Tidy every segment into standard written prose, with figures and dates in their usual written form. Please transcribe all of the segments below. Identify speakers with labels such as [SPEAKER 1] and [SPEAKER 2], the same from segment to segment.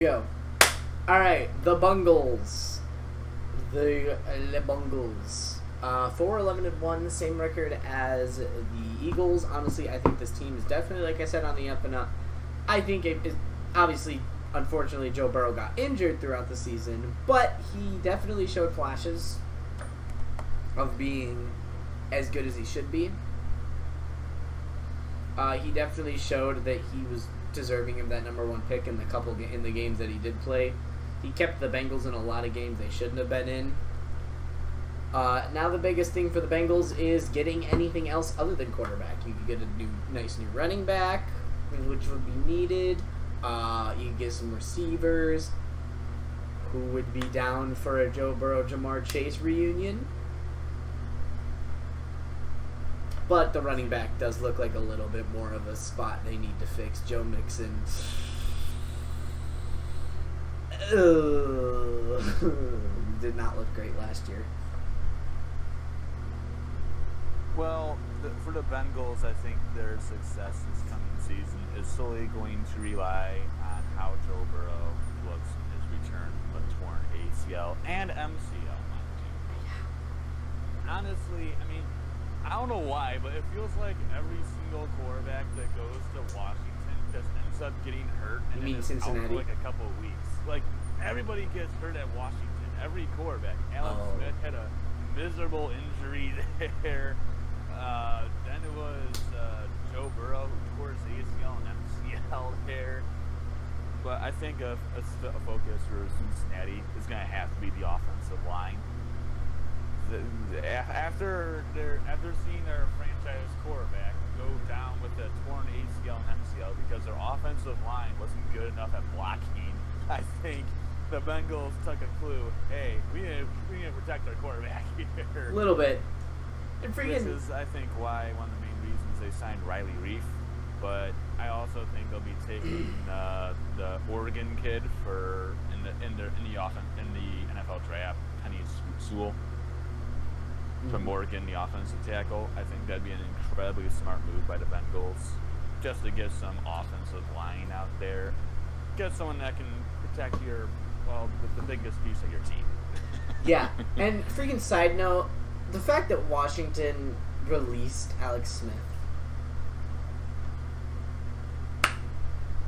[SPEAKER 1] Go. All right, the Bengals. The Bengals. 4-11-1, same record as the Eagles. Honestly, I think this team is definitely, like I said, on the up and up. I think it is obviously, unfortunately, Joe Burrow got injured throughout the season, but he definitely showed flashes of being as good as he should be. He definitely showed that he was deserving of that number one pick in the games that he did play. He kept the Bengals in a lot of games they shouldn't have been in. Now the biggest thing for the Bengals is getting anything else other than quarterback. You could get a nice new running back, which would be needed. You could get some receivers who would be down for a Joe Burrow, Jamar Chase reunion. But the running back does look like a little bit more of a spot they need to fix. Joe Mixon. Did not look great last year.
[SPEAKER 2] Well, for the Bengals, I think their success this coming season is solely going to rely on how Joe Burrow looks in his return from a torn ACL and MCL. Honestly, I mean, I don't know why, but it feels like every single quarterback that goes to Washington just ends up getting hurt and
[SPEAKER 1] You mean
[SPEAKER 2] is
[SPEAKER 1] Cincinnati?
[SPEAKER 2] out for like a couple of weeks. Like, everybody gets hurt at Washington. Every quarterback. Alex Smith had a miserable injury there. Then it was Joe Burrow who tore his ACL and MCL there. But I think a focus for Cincinnati is going to have to be the offensive line. After seeing their franchise quarterback go down with a torn ACL and MCL because their offensive line wasn't good enough at blocking, I think the Bengals took a clue. Hey, we need to protect our quarterback here.
[SPEAKER 1] A little bit.
[SPEAKER 2] Which is, I think, why one of the main reasons they signed Riley Reef. But I also think they'll be taking the Oregon kid in the NFL draft, Penny Sewell. From Oregon, the offensive tackle. I think that'd be an incredibly smart move by the Bengals, just to get some offensive line out there, get someone that can protect the biggest piece of your team.
[SPEAKER 1] Yeah, and freaking side note, the fact that Washington released Alex Smith.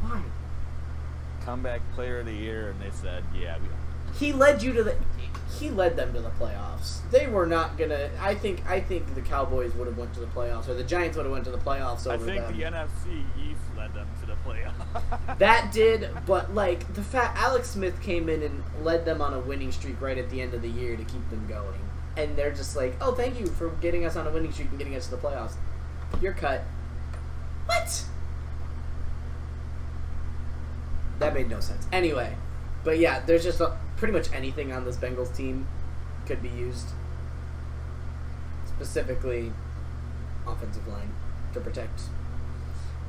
[SPEAKER 1] Why?
[SPEAKER 2] Comeback player of the year, and they said, yeah, we don't.
[SPEAKER 1] He led them to the playoffs. They were not gonna. I think the Cowboys would have went to the playoffs, or the Giants would have went to the playoffs over them.
[SPEAKER 2] I think the NFC East led them to the playoffs.
[SPEAKER 1] That did, but like the fact Alex Smith came in and led them on a winning streak right at the end of the year to keep them going, and they're just like, "Oh, thank you for getting us on a winning streak and getting us to the playoffs. You're cut." What? That made no sense. Anyway, but yeah, there's just pretty much anything on this Bengals team could be used. Specifically, offensive line to protect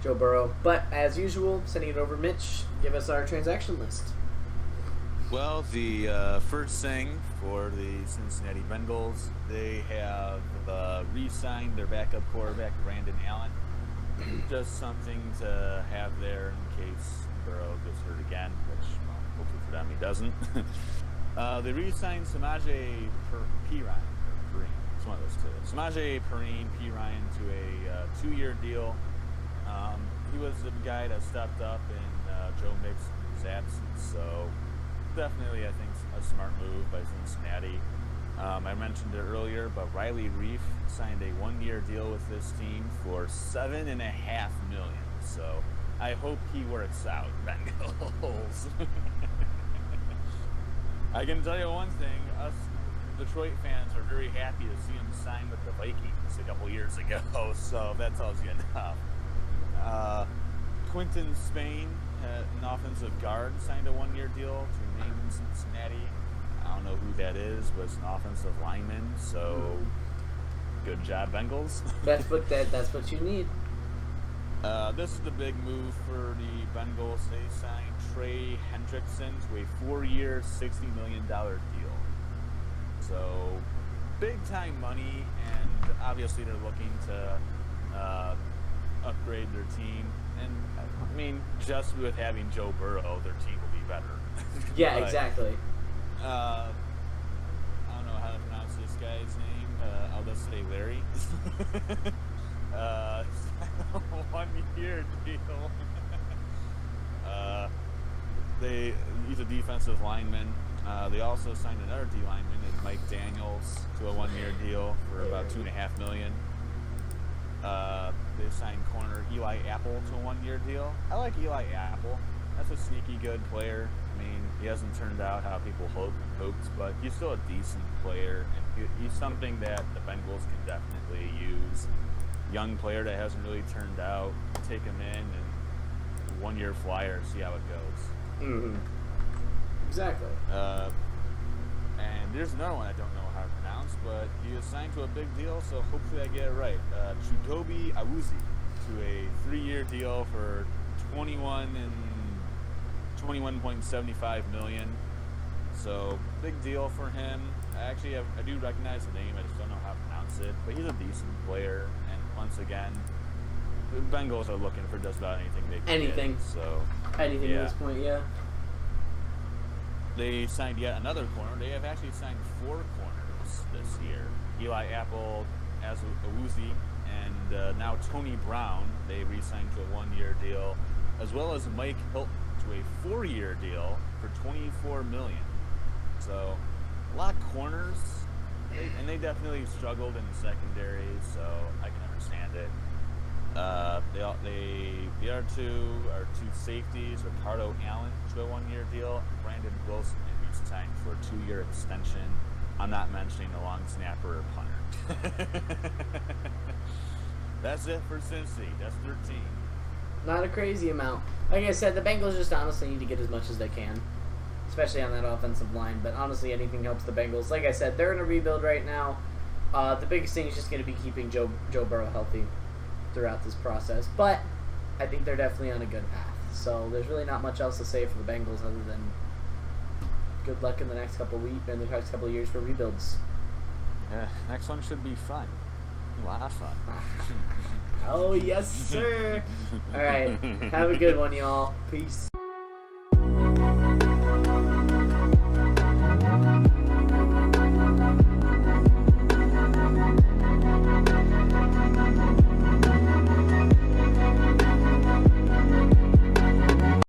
[SPEAKER 1] Joe Burrow. But as usual, sending it over, Mitch, give us our transaction list.
[SPEAKER 2] Well, the first thing for the Cincinnati Bengals, they have re-signed their backup quarterback, Brandon Allen. Just something to have there in case Burrow gets hurt again, which hopefully for them he doesn't. They re-signed Samaje Perine. It's one of those two. Samaje Perine to a 2-year deal. He was the guy that stepped up in Joe Mixon's absence, so definitely I think a smart move by Cincinnati. I mentioned it earlier, but Riley Reef signed a 1-year deal with this team for $7.5 million. So I hope he works out, Bengals. I can tell you one thing: us Detroit fans are very happy to see him sign with the Vikings a couple years ago. So that tells you enough. Quinton Spain, an offensive guard, signed a 1-year deal to remain in Cincinnati. I don't know who that is, but it's an offensive lineman. So good job, Bengals.
[SPEAKER 1] That's what you need.
[SPEAKER 2] This is the big move for the Bengals. They signed Trey Hendrickson to a 4-year, $60 million deal. So big-time money, and obviously they're looking to upgrade their team. And, I mean, just with having Joe Burrow, their team will be better.
[SPEAKER 1] Yeah,
[SPEAKER 2] But,
[SPEAKER 1] exactly.
[SPEAKER 2] I don't know how to pronounce this guy's name. I'll just say Larry. 1 year deal. He's a defensive lineman. They also signed another D lineman, Mike Daniels, to a 1 year deal for about $2.5 million. They signed corner Eli Apple to a 1 year deal. I like Eli Apple. That's a sneaky good player. I mean, he hasn't turned out how people hoped, but he's still a decent player, and he's something that the Bengals can definitely use. Young player that hasn't really turned out. Take him in and 1 year flyer, see how it goes.
[SPEAKER 1] Mm-hmm. Exactly.
[SPEAKER 2] And there's another one I don't know how to pronounce, but he was signed to a big deal, so hopefully I get it right. Chudobi Awuzie to a 3 year deal for $21.75 million. So big deal for him. I do recognize the name. I just don't know how to pronounce it. But he's a decent player, and once again, the Bengals are looking for just about anything they can get. So
[SPEAKER 1] Anything at this point, yeah.
[SPEAKER 2] They signed yet another corner. They have actually signed 4 corners this year. Eli Apple, as Awuzie, and now Tony Brown. They re-signed to a 1 year deal, as well as Mike Hilton to a 4 year deal for $24 million. So a lot of corners, and they definitely struggled in the secondary. So I can understand it. The other two are two safeties, Ricardo Allen to a 1 year deal, Brandon Wilson re-signed for a 2 year extension. I'm not mentioning the long snapper or punter. That's it for Cincy. That's 13.
[SPEAKER 1] Not a crazy amount. Like I said, the Bengals just honestly need to get as much as they can, especially on that offensive line. But honestly, anything helps the Bengals. Like I said, they're in a rebuild right now. The biggest thing is just going to be keeping Joe Burrow healthy throughout this process. But I think they're definitely on a good path. So there's really not much else to say for the Bengals other than good luck in the next couple of weeks and the next couple of years for rebuilds.
[SPEAKER 2] Yeah, next one should be fun. A lot of fun.
[SPEAKER 1] Oh, yes, sir. All right. Have a good one, y'all. Peace.